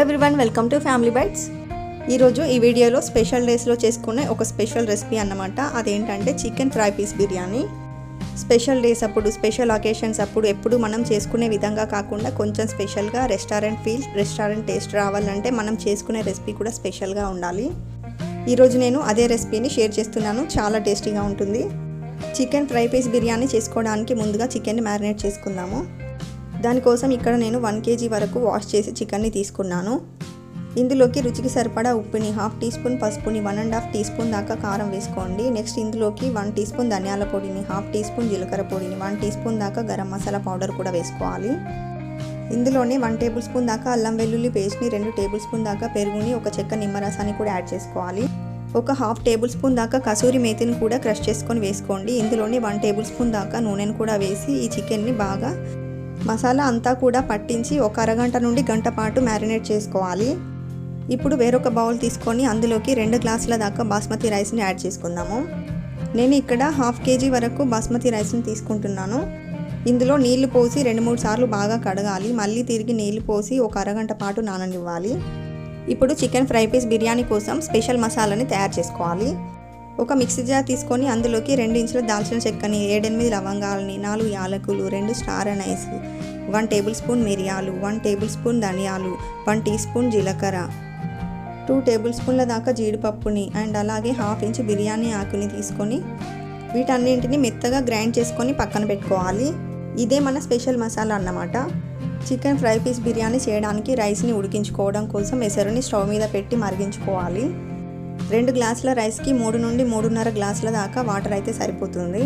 Everyone, welcome to family bites. ఈరోజు ఈ వీడియోలో స్పెషల్ డేస్లో చేసుకునే ఒక స్పెషల్ రెసిపీ అన్నమాట. అదేంటంటే chicken fry piece biryani. Special days అప్పుడు, స్పెషల్ అకేషన్స్ అప్పుడు ఎప్పుడు మనం చేసుకునే విధంగా కాకుండా కొంచెం స్పెషల్గా రెస్టారెంట్ టేస్ట్ రావాలంటే మనం చేసుకునే రెసిపీ కూడా స్పెషల్గా ఉండాలి. ఈరోజు నేను అదే రెసిపీని షేర్ చేస్తున్నాను. చాలా టేస్టీగా ఉంటుంది. చికెన్ ఫ్రై పీస్ బిర్యానీ చేసుకోవడానికి ముందుగా చికెన్ని మ్యారినేట్ చేసుకుందాము. దానికోసం ఇక్కడ నేను 1 kg వరకు వాష్ చేసి చికెన్ని తీసుకున్నాను. ఇందులోకి రుచికి సరిపడా ఉప్పుని, 1/2 టీ స్పూన్ పసుపుని, 1.5 టీ స్పూన్ దాకా కారం వేసుకోండి. నెక్స్ట్ ఇందులోకి 1 టీ స్పూన్ ధనియాల పొడిని, 1/2 టీ స్పూన్ జీలకర్ర పొడిని, 1 టీ స్పూన్ దాకా గరం మసాలా పౌడర్ కూడా వేసుకోవాలి. ఇందులోనే 1 టేబుల్ స్పూన్ దాకా అల్లం వెల్లుల్లి పేస్ట్ని, 2 టేబుల్ స్పూన్ దాకా పెరుగుని, ఒక చెక్క నిమ్మరసాన్ని కూడా యాడ్ చేసుకోవాలి. ఒక 1/2 టేబుల్ స్పూన్ దాకా కసూరి మేతిని కూడా క్రష్ చేసుకొని వేసుకోండి. ఇందులోనే 1 టేబుల్ స్పూన్ దాకా నూనెను కూడా వేసి ఈ చికెన్ని బాగా మసాలా అంతా కూడా పట్టించి ఒక అరగంట నుండి గంట పాటు మ్యారినేట్ చేసుకోవాలి. ఇప్పుడు వేరొక బౌల్ తీసుకొని అందులోకి 2 గ్లాసుల దాకా బాస్మతి రైస్ని యాడ్ చేసుకుందాము. నేను ఇక్కడ 1/2 kg వరకు బాస్మతి రైస్ని తీసుకుంటున్నాను. ఇందులో నీళ్లు పోసి 2-3 సార్లు బాగా కడగాలి. మళ్ళీ తిరిగి నీళ్లు పోసి ఒక అరగంట పాటు నాననివ్వాలి. ఇప్పుడు చికెన్ ఫ్రై పీస్ బిర్యానీ కోసం స్పెషల్ మసాలాని తయారు చేసుకోవాలి. ఒక మిక్సీ జార్ తీసుకొని అందులోకి 2 ఇంచుల దాల్చిన చెక్కని, 7-8 లవంగాలని, 4 యాలకులు, 2 స్టార్ అనైస్, 1 టేబుల్ స్పూన్ మిరియాలు, 1 టేబుల్ స్పూన్ ధనియాలు, 1 టీ స్పూన్ జీలకర్ర, 2 టేబుల్ స్పూన్ల దాకా జీడిపప్పుని అండ్ అలాగే 1/2 ఇంచు బిర్యానీ ఆకుని తీసుకొని వీటన్నింటిని మెత్తగా గ్రైండ్ చేసుకొని పక్కన పెట్టుకోవాలి. ఇదే మన స్పెషల్ మసాలా అన్నమాట. చికెన్ ఫ్రై పీస్ బిర్యానీ చేయడానికి రైస్ని ఉడికించుకోవడం కోసం ఎసరుని స్టవ్ మీద పెట్టి మరిగించుకోవాలి. 2 గ్లాసుల రైస్కి 3 నుండి 3.5 గ్లాసుల దాకా వాటర్ అయితే సరిపోతుంది.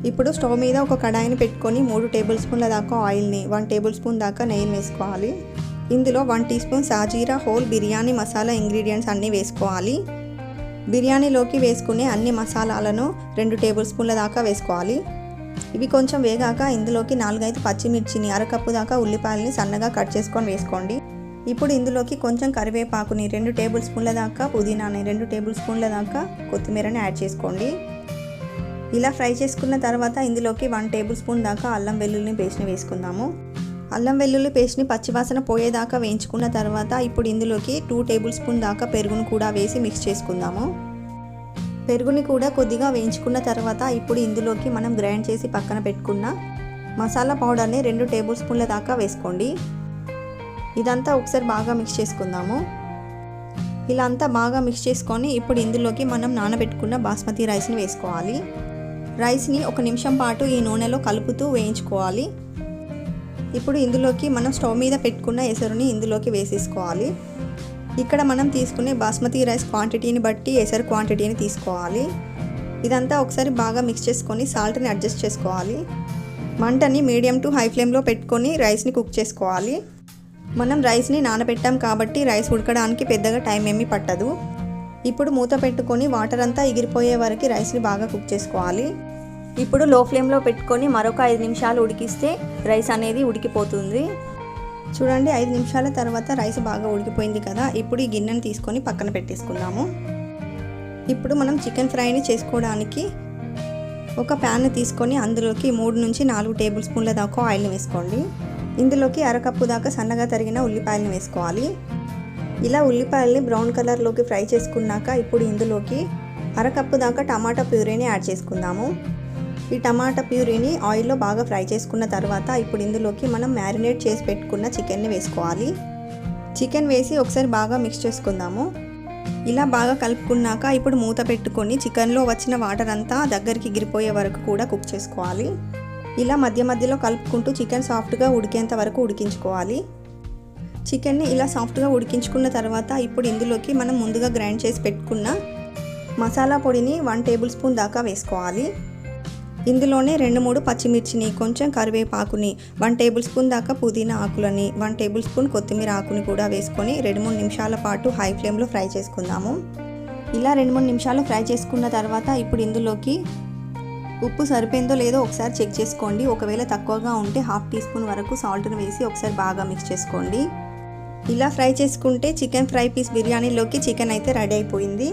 ఇప్పుడు స్టవ్ మీద ఒక కడాయిని పెట్టుకొని 3 టేబుల్ స్పూన్ల దాకా ఆయిల్ని, 1 టేబుల్ స్పూన్ దాకా నెయ్యిని వేసుకోవాలి. ఇందులో 1 టీ స్పూన్ సాజీరా హోల్ బిర్యానీ మసాలా ఇంగ్రీడియంట్స్ అన్నీ వేసుకోవాలి. బిర్యానీలోకి వేసుకునే అన్ని మసాలాలను 2 టేబుల్ స్పూన్ల దాకా వేసుకోవాలి. ఇవి కొంచెం వేగాక ఇందులోకి 4-5 పచ్చిమిర్చిని, అరకప్పు దాకా ఉల్లిపాయలని సన్నగా కట్ చేసుకొని వేసుకోండి. ఇప్పుడు ఇందులోకి కొంచెం కరివేపాకుని, 2 టేబుల్ స్పూన్ల దాకా పుదీనాని, 2 టేబుల్ స్పూన్ల దాకా కొత్తిమీరని యాడ్ చేసుకోండి. ఇలా ఫ్రై చేసుకున్న తర్వాత ఇందులోకి 1 టేబుల్ స్పూన్ దాకా అల్లం వెల్లుల్లి పేస్ట్ని వేసుకుందాము. అల్లం వెల్లుల్లి పేస్ట్ని పచ్చివాసన పోయేదాకా వేయించుకున్న తర్వాత ఇప్పుడు ఇందులోకి 2 టేబుల్ స్పూన్ దాకా పెరుగును కూడా వేసి మిక్స్ చేసుకుందాము. పెరుగుని కూడా కొద్దిగా వేయించుకున్న తర్వాత ఇప్పుడు ఇందులోకి మనం గ్రైండ్ చేసి పక్కన పెట్టుకున్న మసాలా పౌడర్ని 2 టేబుల్ స్పూన్ల దాకా వేసుకోండి. ఇదంతా ఒకసారి బాగా మిక్స్ చేసుకుందాము. ఇలా అంతా బాగా మిక్స్ చేసుకొని ఇప్పుడు ఇందులోకి మనం నానబెట్టుకున్న బాస్మతి రైస్ని వేసుకోవాలి. రైస్ని 1 నిమిషం పాటు ఈ నూనెలో కలుపుతూ వేయించుకోవాలి. ఇప్పుడు ఇందులోకి మనం స్టవ్ మీద పెట్టుకున్న ఎసరుని ఇందులోకి వేసేసుకోవాలి. ఇక్కడ మనం తీసుకునే బాస్మతి రైస్ క్వాంటిటీని బట్టి ఎసరు క్వాంటిటీని తీసుకోవాలి. ఇదంతా ఒకసారి బాగా మిక్స్ చేసుకొని సాల్ట్ని అడ్జస్ట్ చేసుకోవాలి. మంటని మీడియం టు హై ఫ్లేమ్లో పెట్టుకొని రైస్ని కుక్ చేసుకోవాలి. మనం రైస్ని నానబెట్టాం కాబట్టి రైస్ ఉడకడానికి పెద్దగా టైం ఏమీ పట్టదు. ఇప్పుడు మూత పెట్టుకొని వాటర్ అంతా ఎగిరిపోయే వరకు రైస్ని బాగా కుక్ చేసుకోవాలి. ఇప్పుడు లో ఫ్లేమ్లో పెట్టుకొని మరొక 5 నిమిషాలు ఉడికిస్తే రైస్ అనేది ఉడికిపోతుంది. చూడండి, 5 నిమిషాల తర్వాత రైస్ బాగా ఉడికిపోయింది కదా. ఇప్పుడు ఈ గిన్నెని తీసుకొని పక్కన పెట్టేసుకుందాము. ఇప్పుడు మనం చికెన్ ఫ్రైని చేసుకోవడానికి ఒక ప్యాన్ తీసుకొని అందులోకి 3 నుంచి 4 టేబుల్ స్పూన్ల దాకా ఆయిల్ని వేసుకోండి. ఇందులోకి అరకప్పు దాకా సన్నగా తరిగిన ఉల్లిపాయలను వేసుకోవాలి. ఇలా ఉల్లిపాయల్ని బ్రౌన్ కలర్లోకి ఫ్రై చేసుకున్నాక ఇప్పుడు ఇందులోకి అరకప్పు దాకా టమాటా ప్యూరీని యాడ్ చేసుకుందాము. ఈ టమాటా ప్యూరీని ఆయిల్లో బాగా ఫ్రై చేసుకున్న తర్వాత ఇప్పుడు ఇందులోకి మనం మ్యారినేట్ చేసి పెట్టుకున్న చికెన్ని వేసుకోవాలి. చికెన్ వేసి ఒకసారి బాగా మిక్స్ చేసుకుందాము. ఇలా బాగా కలుపుకున్నాక ఇప్పుడు మూత పెట్టుకొని చికెన్లో వచ్చిన వాటర్ అంతా దగ్గరికి ఎగిరిపోయే వరకు కూడా కుక్ చేసుకోవాలి. ఇలా మధ్య మధ్యలో కలుపుకుంటూ చికెన్ సాఫ్ట్గా ఉడికేంత వరకు ఉడికించుకోవాలి. చికెన్ని ఇలా సాఫ్ట్గా ఉడికించుకున్న తర్వాత ఇప్పుడు ఇందులోకి మనం ముందుగా గ్రైండ్ చేసి పెట్టుకున్న మసాలా పొడిని 1 టేబుల్ స్పూన్ దాకా వేసుకోవాలి. ఇందులోనే 2-3 పచ్చిమిర్చిని, కొంచెం కరివేపాకుని, 1 టేబుల్ స్పూన్ దాకా పుదీనా ఆకులని, 1 టేబుల్ స్పూన్ కొత్తిమీర ఆకుని కూడా వేసుకొని 2-3 నిమిషాల పాటు హై ఫ్లేమ్లో ఫ్రై చేసుకుందాము. ఇలా 2-3 నిమిషాలు ఫ్రై చేసుకున్న తర్వాత ఇప్పుడు ఇందులోకి ఉప్పు సరిపోయిందో లేదో ఒకసారి చెక్ చేసుకోండి. ఒకవేళ తక్కువగా ఉంటే 1/2 టీ స్పూన్ వరకు సాల్ట్ని వేసి ఒకసారి బాగా మిక్స్ చేసుకోండి. ఇలా ఫ్రై చేసుకుంటే చికెన్ ఫ్రై పీస్ బిర్యానీలోకి చికెన్ అయితే రెడీ అయిపోయింది.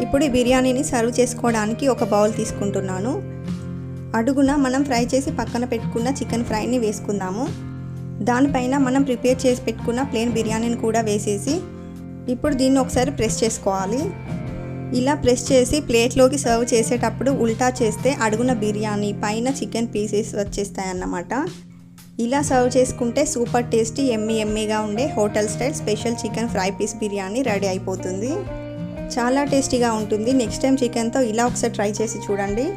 ఇప్పుడు ఈ బిర్యానీని సర్వ్ చేసుకోవడానికి ఒక బౌల్ తీసుకుంటున్నాను. అడుగున మనం ఫ్రై చేసి పక్కన పెట్టుకున్న చికెన్ ఫ్రైని వేసుకుందాము. దానిపైన మనం ప్రిపేర్ చేసి పెట్టుకున్న ప్లేన్ బిర్యానీని కూడా వేసేసి ఇప్పుడు దీన్ని ఒకసారి ప్రెస్ చేసుకోవాలి. ఇలా ప్రెస్ చేసి ప్లేట్లోకి సర్వ్ చేసేటప్పుడు ఉల్టా చేస్తే అడుగున బిర్యానీ పైన చికెన్ పీసెస్ వచ్చేస్తాయన్నమాట. ఇలా సర్వ్ చేసుకుంటే సూపర్ టేస్టీ ఎమ్మీగా ఉండే hotel style special chicken fry piece biryani ready అయిపోతుంది. చాలా టేస్టీగా ఉంటుంది. నెక్స్ట్ టైం చికెన్తో ఇలా ఒకసారి ట్రై చేసి చూడండి.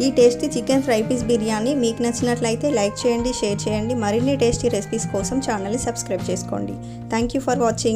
ఈ tasty chicken fry piece biryani మీకు నచ్చినట్లయితే లైక్ చేయండి, షేర్ చేయండి. మరిన్ని టేస్టీ రెసిపీస్ కోసం ఛానల్ని సబ్స్క్రైబ్ చేసుకోండి. Thank you for watching.